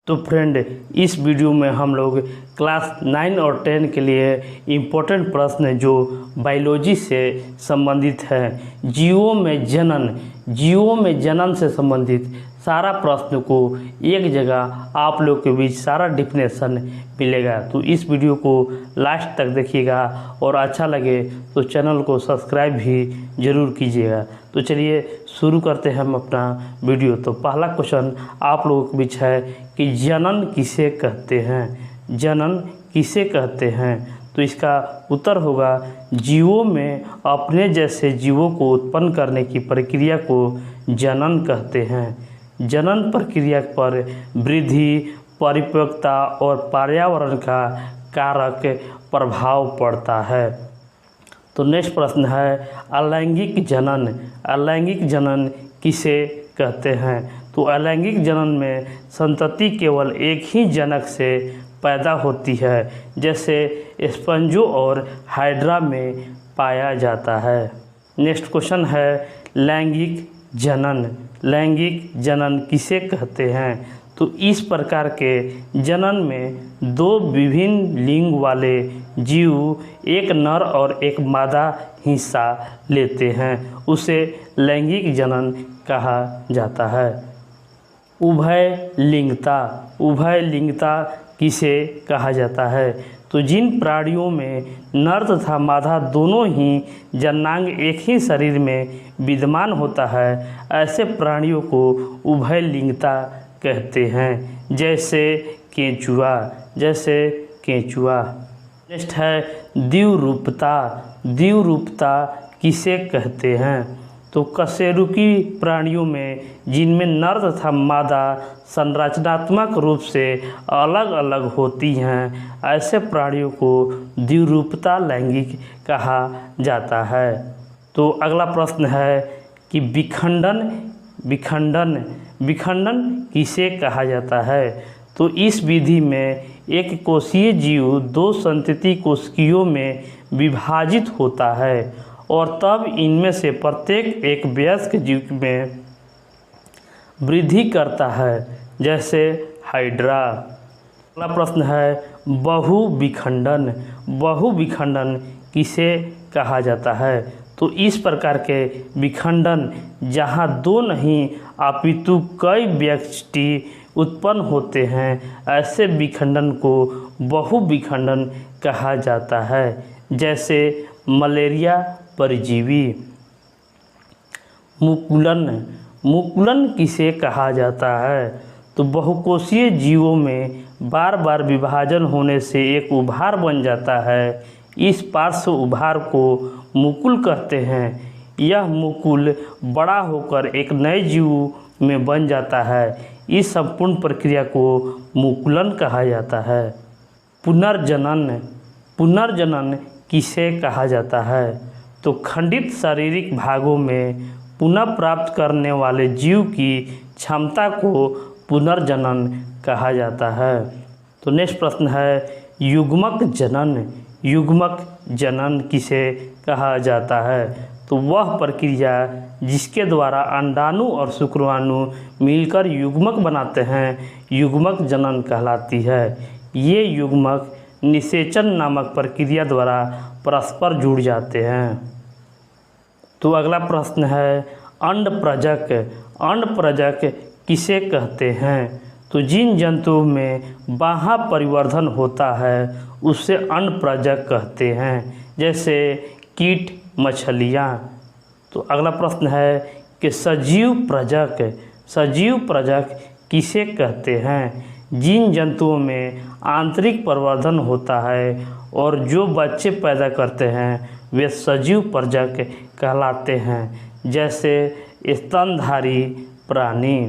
तो फ्रेंड, इस वीडियो में हम लोग क्लास 9 और 10 के लिए इम्पोर्टेंट प्रश्न जो बायोलॉजी से संबंधित है, जीवों में जनन से संबंधित सारा प्रश्न को एक जगह आप लोग के बीच सारा डिफिनेशन मिलेगा। तो इस वीडियो को लास्ट तक देखिएगा और अच्छा लगे तो चैनल को सब्सक्राइब भी ज़रूर कीजिएगा। तो चलिए शुरू करते हैं हम अपना वीडियो। तो पहला क्वेश्चन आप लोगों के बीच है कि जनन किसे कहते हैं। जनन किसे कहते हैं? तो इसका उत्तर होगा जीवों में अपने जैसे जीवों को उत्पन्न करने की प्रक्रिया को जनन कहते हैं। जनन प्रक्रिया पर वृद्धि, परिपक्वता और पर्यावरण का कारक प्रभाव पड़ता है। तो नेक्स्ट प्रश्न है अलैंगिक जनन। अलैंगिक जनन किसे कहते हैं? तो अलैंगिक जनन में संतति केवल एक ही जनक से पैदा होती है, जैसे स्पंजों और हाइड्रा में पाया जाता है। नेक्स्ट क्वेश्चन है लैंगिक जनन। लैंगिक जनन किसे कहते हैं? तो इस प्रकार के जनन में दो विभिन्न लिंग वाले जीव एक नर और एक मादा हिस्सा लेते हैं, उसे लैंगिक जनन कहा जाता है। उभयलिंगता। उभयलिंगता किसे कहा जाता है? तो जिन प्राणियों में नर तथा मादा दोनों ही जननांग एक ही शरीर में विद्यमान होता है, ऐसे प्राणियों को उभयलिंगता कहते हैं, जैसे केंचुआ। नेक्स्ट है द्विरूपता। द्विरूपता किसे कहते हैं? तो कशेरुकी प्राणियों में जिनमें नर तथा मादा संरचनात्मक रूप से अलग अलग होती हैं, ऐसे प्राणियों को द्विरूपता लैंगिक कहा जाता है। तो अगला प्रश्न है कि विखंडन किसे कहा जाता है? तो इस विधि में एक कोशीय जीव दो संतति कोशिकाओं में विभाजित होता है और तब इनमें से प्रत्येक एक वयस्क जीव में वृद्धि करता है, जैसे हाइड्रा। अगला प्रश्न है बहुविखंडन। बहुविखंडन किसे कहा जाता है? तो इस प्रकार के विखंडन जहाँ दो नहीं अपितु कई व्यष्टि उत्पन्न होते हैं, ऐसे विखंडन को बहुविखंडन कहा जाता है, जैसे मलेरिया परजीवी। मुकुलन किसे कहा जाता है? तो बहुकोषीय जीवों में बार बार विभाजन होने से एक उभार बन जाता है, इस पार्श्व उभार को मुकुल कहते हैं। यह मुकुल बड़ा होकर एक नए जीव में बन जाता है, इस संपूर्ण प्रक्रिया को मुकुलन कहा जाता है। पुनर्जनन किसे कहा जाता है? तो खंडित शारीरिक भागों में पुनः प्राप्त करने वाले जीव की क्षमता को पुनर्जनन कहा जाता है। तो नेक्स्ट प्रश्न है युग्मक जनन। युग्मक जनन किसे कहा जाता है? तो वह प्रक्रिया जिसके द्वारा अंडाणु और शुक्राणु मिलकर युग्मक बनाते हैं, युग्मक जनन कहलाती है। ये युग्मक निषेचन नामक प्रक्रिया द्वारा परस्पर जुड़ जाते हैं। तो अगला प्रश्न है अंडप्रजक। अंडप्रजक किसे कहते हैं? तो जिन जंतुओं में बाह्य परिवर्धन होता है, उससे अंडप्रजक कहते हैं, जैसे कीट, मछलियाँ। तो अगला प्रश्न है कि सजीव प्रजक किसे कहते हैं? जिन जंतुओं में आंतरिक प्रवर्धन होता है और जो बच्चे पैदा करते हैं, वे सजीव प्रजक कहलाते हैं, जैसे स्तनधारी प्राणी।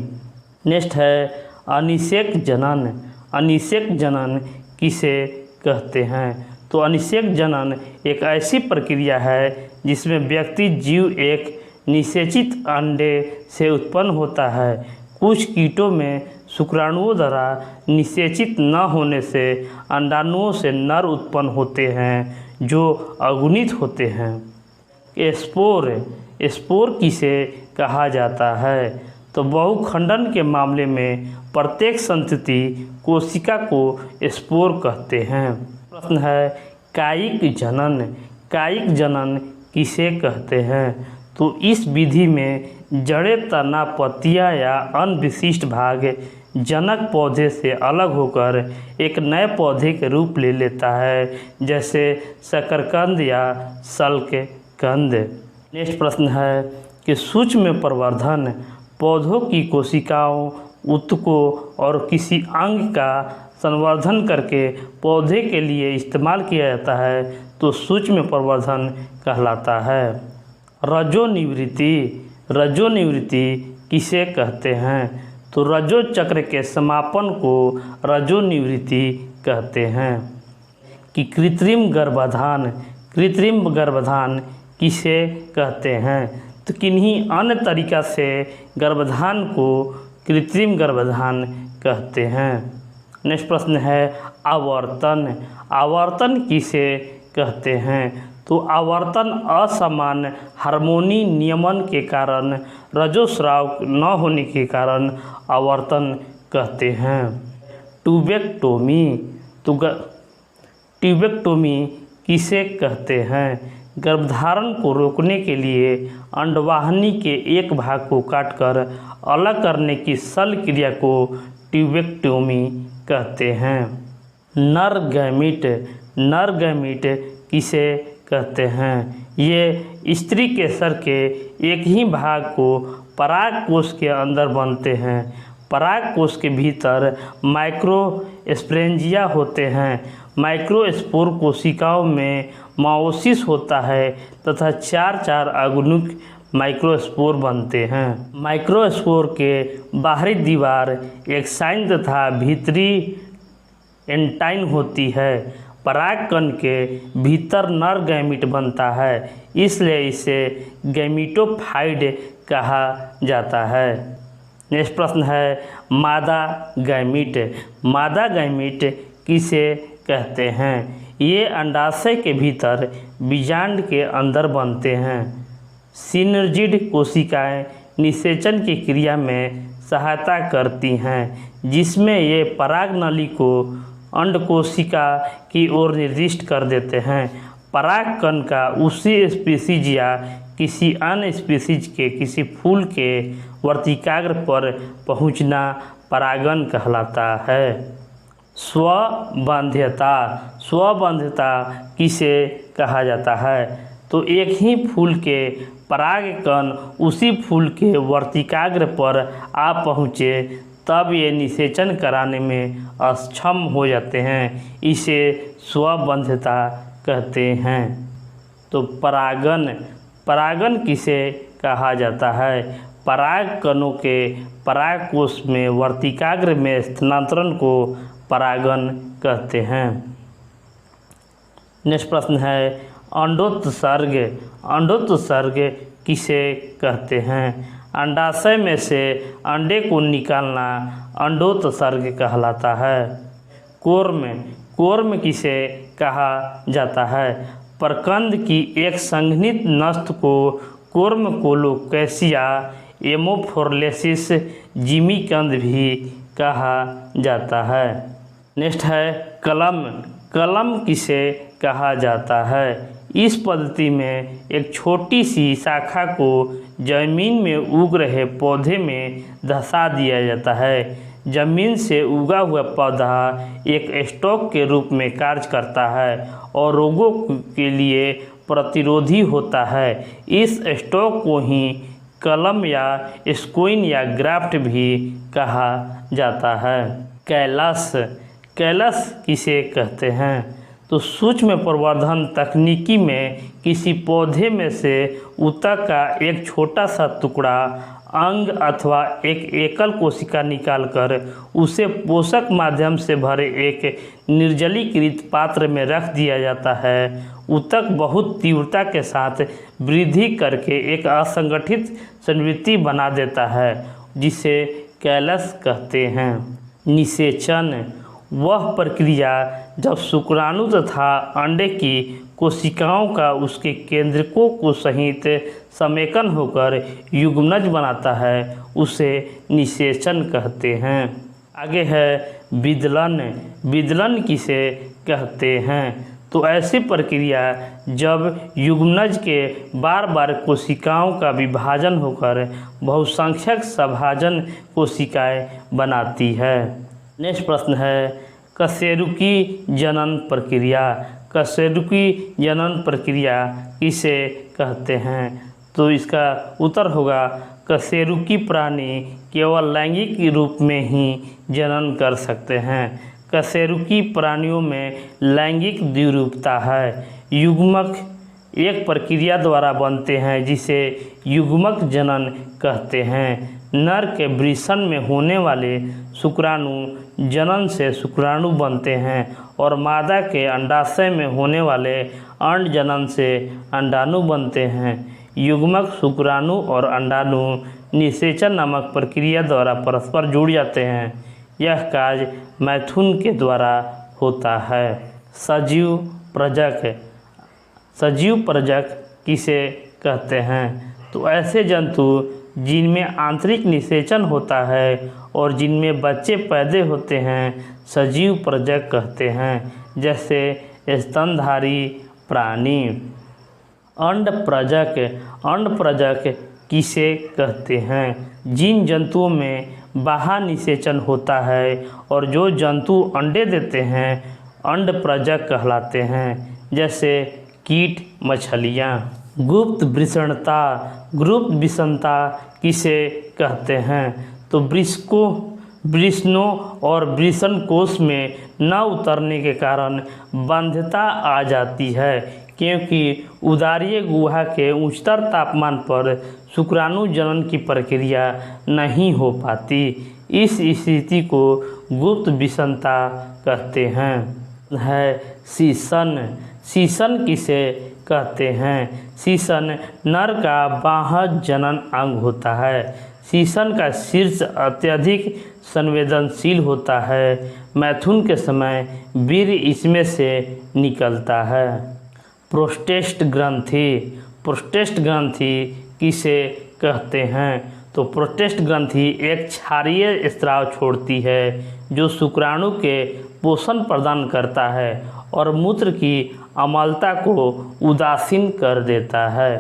नेक्स्ट है अनिषेक जनन। अनिषेक जनन किसे कहते हैं? तो अनिषेक जनन एक ऐसी प्रक्रिया है जिसमें व्यक्ति जीव एक निषेचित अंडे से उत्पन्न होता है। कुछ कीटों में शुक्राणुओं द्वारा निषेचित न होने से अंडाणुओं से नर उत्पन्न होते हैं, जो अगुणित होते हैं। स्पोर किसे कहा जाता है? तो बहुखंडन के मामले में प्रत्येक संतति कोशिका को स्पोर कहते हैं। प्रश्न है कायिक जनन। कायिक जनन किसे कहते हैं? तो इस विधि में जड़ें, तना, पत्तियां या अन्य विशिष्ट भाग जनक पौधे से अलग होकर एक नए पौधे के रूप ले लेता है, जैसे शकरकंद या शल्यकंद। नेक्स्ट प्रश्न है कि सूक्ष्म प्रवर्धन पौधों की कोशिकाओं, ऊतकों और किसी अंग का संवर्धन करके पौधे के लिए इस्तेमाल किया जाता है, तो सूक्ष्म प्रवर्धन कहलाता है। रजोनिवृत्ति। रजोनिवृत्ति किसे कहते हैं? तो रजो चक्र के समापन को रजोनिवृत्ति कहते हैं। कि कृत्रिम गर्भाधान। कृत्रिम गर्भाधान किसे कहते हैं? तो किन्हीं अन्य तरीका से गर्भाधान को कृत्रिम गर्भाधान कहते हैं। नेक्स्ट प्रश्न है आवर्तन। आवर्तन किसे कहते हैं? तो आवर्तन असमान हार्मोनी नियमन के कारण रजोस्राव न होने के कारण आवर्तन कहते हैं। ट्यूबेक्टोमी। तो ट्यूबेक्टोमी किसे कहते हैं? गर्भधारण को रोकने के लिए अंडवाहिनी के एक भाग को काटकर अलग करने की शल्य क्रिया को ट्यूबेक्टोमी कहते हैं। नर गैमीट। नर गैमीट किसे कहते हैं? ये स्त्री के सर के एक ही भाग को पराग कोश के अंदर बनते हैं। पराग कोश के भीतर माइक्रोस्पोरेंजिया होते हैं। माइक्रोस्पोर कोशिकाओं में माओसिस होता है तथा चार आगुनिक माइक्रोस्पोर बनते हैं। माइक्रोस्पोर के बाहरी दीवार एक्साइन तथा भीतरी एंटाइन होती है। परागकण के भीतर नर गैमीट बनता है, इसलिए इसे गैमीटोफाइट कहा जाता है। नेक्स्ट प्रश्न है मादा गैमीट। मादा गैमीट किसे कहते हैं? ये अंडाशय के भीतर बीजांड के अंदर बनते हैं। सिनर्जिड कोशिकाएं निषेचन की क्रिया में सहायता करती हैं, जिसमें ये पराग नली को अंडकोशिका की ओर निर्दिष्ट कर देते हैं। परागकण का उसी स्पीसीज या किसी अन्य स्पीसीज के किसी फूल के वर्तिकाग्र पर पहुंचना परागण कहलाता है। स्वबंध्यता। स्वबंध्यता किसे कहा जाता है? तो एक ही फूल के परागकण उसी फूल के वर्तिकाग्र पर आ पहुँचे तब ये निषेचन कराने में अक्षम हो जाते हैं, इसे स्वबंध्यता कहते हैं। तो परागण किसे कहा जाता है? परागकणों के परागकोश में वर्तिकाग्र में स्थानांतरण को परागण कहते हैं। नेक्स्ट प्रश्न है अंडोत्सर्ग। अंडोत्सर्ग किसे कहते हैं? अंडाशय में से अंडे को निकालना अंडोत्सर्ग कहलाता है। कोर्म किसे कहा जाता है? प्रकंद की एक संघनित नस्ल को कोर्म कोलोकैसिया एमोफोरलेसिस जिमीकंद भी कहा जाता है। नेक्स्ट है कलम। कलम किसे कहा जाता है? इस पद्धति में एक छोटी सी शाखा को जमीन में उग रहे पौधे में धंसा दिया जाता है। जमीन से उगा हुआ पौधा एक स्टॉक के रूप में कार्य करता है और रोगों के लिए प्रतिरोधी होता है। इस स्टॉक को ही कलम या स्क्वीन या ग्राफ्ट भी कहा जाता है। कैलस। कैलस किसे कहते हैं? तो सूक्ष्म प्रवर्धन तकनीकी में किसी पौधे में से ऊतक का एक छोटा सा टुकड़ा अंग अथवा एक एकल कोशिका निकालकर उसे पोषक माध्यम से भरे एक निर्जलीकृत पात्र में रख दिया जाता है। ऊतक बहुत तीव्रता के साथ वृद्धि करके एक असंगठित संवृत्ति बना देता है, जिसे कैलस कहते हैं। निषेचन वह प्रक्रिया जब शुक्राणु तथा अंडे की कोशिकाओं का उसके केंद्रकों को सहित समेकन होकर युग्मनज बनाता है, उसे निषेचन कहते हैं। आगे है विदलन। विदलन किसे कहते हैं? तो ऐसी प्रक्रिया जब युग्मनज के बार बार कोशिकाओं का विभाजन होकर बहुसंख्यक सभाजन कोशिकाएं बनाती है। नेक्स्ट प्रश्न है कशेरुकी जनन प्रक्रिया। कशेरुकी जनन प्रक्रिया किसे कहते हैं? तो इसका उत्तर होगा कशेरुकी प्राणी केवल लैंगिक रूप में ही जनन कर सकते हैं। कशेरुकी प्राणियों में लैंगिक द्विरूपता है। युग्मक एक प्रक्रिया द्वारा बनते हैं जिसे युग्मक जनन कहते हैं। नर के वृषण में होने वाले शुक्राणु जनन से शुक्राणु बनते हैं और मादा के अंडाशय में होने वाले अंड जनन से अंडाणु बनते हैं। युग्मक शुक्राणु और अंडाणु निषेचन नामक प्रक्रिया द्वारा परस्पर जुड़ जाते हैं। यह कार्य मैथुन के द्वारा होता है। सजीव प्रजक। सजीव प्रजक किसे कहते हैं? तो ऐसे जंतु जिनमें आंतरिक निषेचन होता है और जिनमें बच्चे पैदा होते हैं सजीव प्रजक कहते हैं, जैसे स्तनधारी प्राणी। अंड प्रजक। अंड प्रजक किसे कहते हैं? जिन जंतुओं में बाह्य निषेचन होता है और जो जंतु अंडे देते हैं अंड प्रजक कहलाते हैं, जैसे कीट, मछलियाँ। गुप्त वृषणता। गुप्त वृषणता किसे कहते हैं? तो वृषणों और वृषण कोश में न उतरने के कारण बाध्यता आ जाती है, क्योंकि उदरीय गुहा के उच्चतर तापमान पर शुक्राणु जनन की प्रक्रिया नहीं हो पाती। इस स्थिति को गुप्त विषमता कहते हैं। शीशन। शीशन किसे कहते हैं? शीशन नर का बाह्य जनन अंग होता है। शीशन का शीर्ष अत्यधिक संवेदनशील होता है। मैथुन के समय वीर्य इसमें से निकलता है। प्रोस्टेट ग्रंथि। प्रोस्टेट ग्रंथि किसे कहते हैं? तो प्रोस्टेट ग्रंथि एक क्षारीय स्राव छोड़ती है जो शुक्राणु के पोषण प्रदान करता है और मूत्र की अम्लता को उदासीन कर देता है।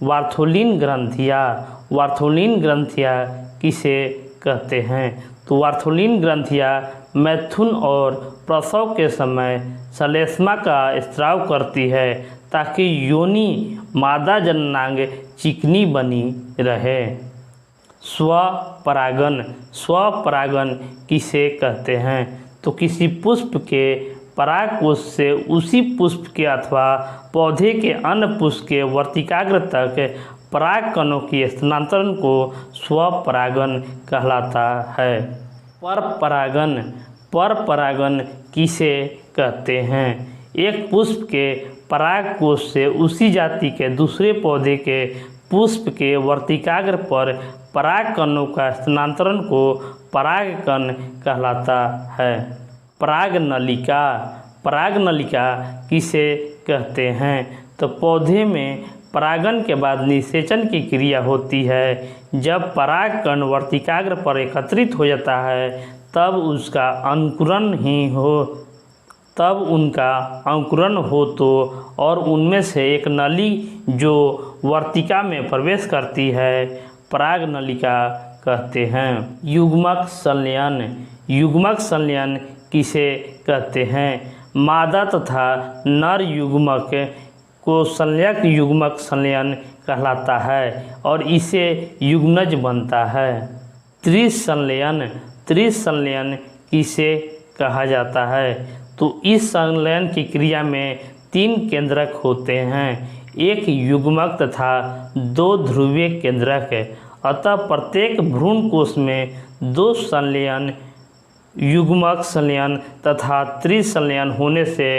वार्थोलिन ग्रंथियाँ। वार्थोलिन ग्रंथियाँ किसे कहते हैं? तो वार्थोलिन ग्रंथियाँ मैथुन और प्रसव के समय श्लेष्मा का स्राव करती है ताकि योनि मादा जननांग चिकनी बनी रहे। स्वपरागन। स्वपरागन किसे कहते हैं? तो किसी पुष्प के परागकोश से उसी पुष्प के अथवा पौधे के अन्य पुष्प के वर्तिकाग्र तक पराग कणों की स्थानांतरण को स्वपरागन कहलाता है। परपरागन। परपरागन किसे कहते हैं? एक पुष्प के परागकोश से उसी जाति के दूसरे पौधे के पुष्प के वर्तिकाग्र पर पराग कणों का स्थानांतरण को परागकण कहलाता है। परागनलिका। परागनलिका किसे कहते हैं? तो पौधे में परागन के बाद निषेचन की क्रिया होती है। जब परागकण वर्तिकाग्र पर एकत्रित हो जाता है तब उसका अंकुरण उनका अंकुरण हो तो और उनमें से एक नली जो वर्तिका में प्रवेश करती है परागनलिका कहते हैं। युग्मक संलयन। युग्मक संलयन किसे कहते हैं? मादा तथा नर युग्मक को संलयक युग्मक संलयन कहलाता है और इसे युग्मनज बनता है। त्रिसंलयन। त्रिसंलयन किसे कहा जाता है? तो इस संलयन की क्रिया में 3 केंद्रक होते हैं, एक युग्मक तथा 2 ध्रुवीय केंद्रक। अतः प्रत्येक भ्रूण कोश में 2 संलयन युग्मक संलयन तथा त्रिसंलयन होने से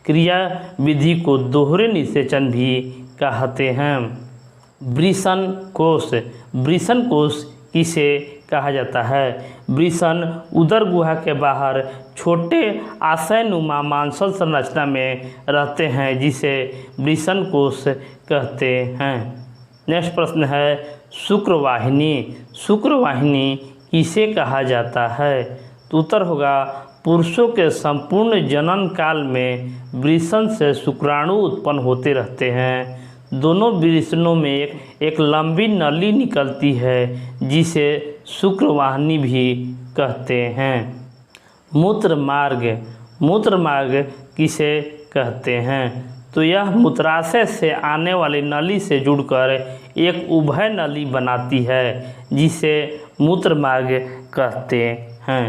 क्रिया विधि को दोहरे निषेचन भी कहते हैं। वृषण कोश। वृषण कोश किसे कहा जाता है। वृषण उदर गुहा के बाहर छोटे आशयनुमा मांसल संरचना में रहते हैं जिसे वृषण कोश कहते हैं। नेक्स्ट प्रश्न है शुक्रवाहिनी। शुक्रवाहिनी किसे कहा जाता है? तो उत्तर होगा पुरुषों के संपूर्ण जनन काल में वृषण से शुक्राणु उत्पन्न होते रहते हैं। दोनों वृषणों में एक लंबी नली निकलती है जिसे शुक्रवाहिनी भी कहते हैं। मूत्र मार्ग। मूत्र मार्ग किसे कहते हैं? तो यह मूत्राशय से आने वाली नली से जुड़कर एक उभय नली बनाती है जिसे मूत्र मार्ग कहते हैं।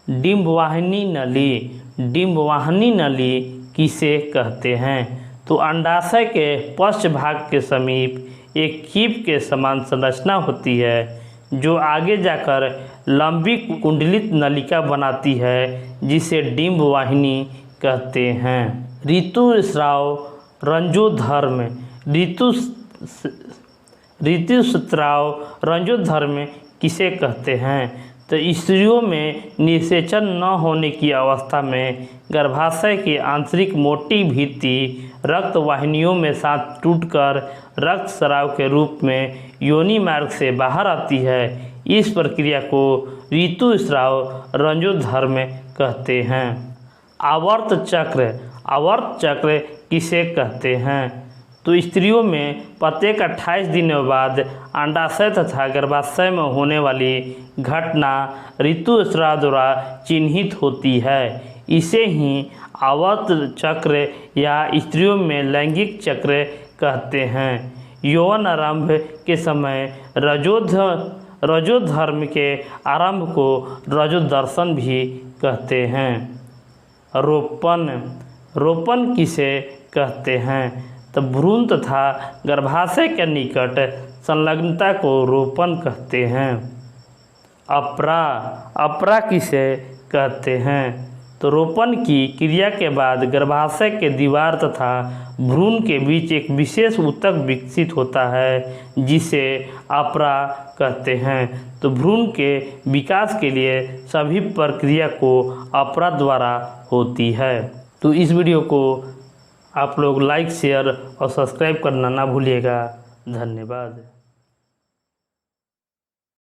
डिंबवाहिनी नली। डिंबवाहिनी नली किसे कहते हैं? तो अंडाशय के पश्च भाग के समीप एक कीप के समान संरचना होती है जो आगे जाकर लंबी कुंडलित नलिका बनाती है जिसे डिंबवाहिनी कहते हैं। ऋतुस्राव रंजोधर्म। ऋतुस्राव रंजोधर्म किसे कहते हैं? तो स्त्रियों में निषेचन न होने की अवस्था में गर्भाशय की आंतरिक मोटी भित्ति रक्त वाहिनियों में साथ टूटकर रक्त स्राव के रूप में योनि मार्ग से बाहर आती है। इस प्रक्रिया को ऋतुस्राव रंजोधर्म कहते हैं। आवर्त चक्र। आवर्त चक्र किसे कहते हैं? तो स्त्रियों में प्रत्येक 28 दिनों बाद अंडाशय तथा गर्भाशय में होने वाली घटना ऋतुस्राव द्वारा चिन्हित होती है। इसे ही आवर्त चक्र या स्त्रियों में लैंगिक चक्र कहते हैं। यौवन आरंभ के समय रजोधर्म के आरंभ को रजोदर्शन भी कहते हैं। रोपण। रोपण किसे कहते हैं? तो भ्रूण तथा गर्भाशय के निकट संलग्नता को रोपण कहते हैं। अपरा। अपरा किसे कहते हैं? तो रोपण की क्रिया के बाद गर्भाशय के दीवार तथा भ्रूण के बीच एक विशेष ऊतक विकसित होता है जिसे अपरा कहते हैं। तो भ्रूण के विकास के लिए सभी प्रक्रिया को अपरा द्वारा होती है। तो इस वीडियो को आप लोग लाइक शेयर और सब्सक्राइब करना ना भूलिएगा। धन्यवाद।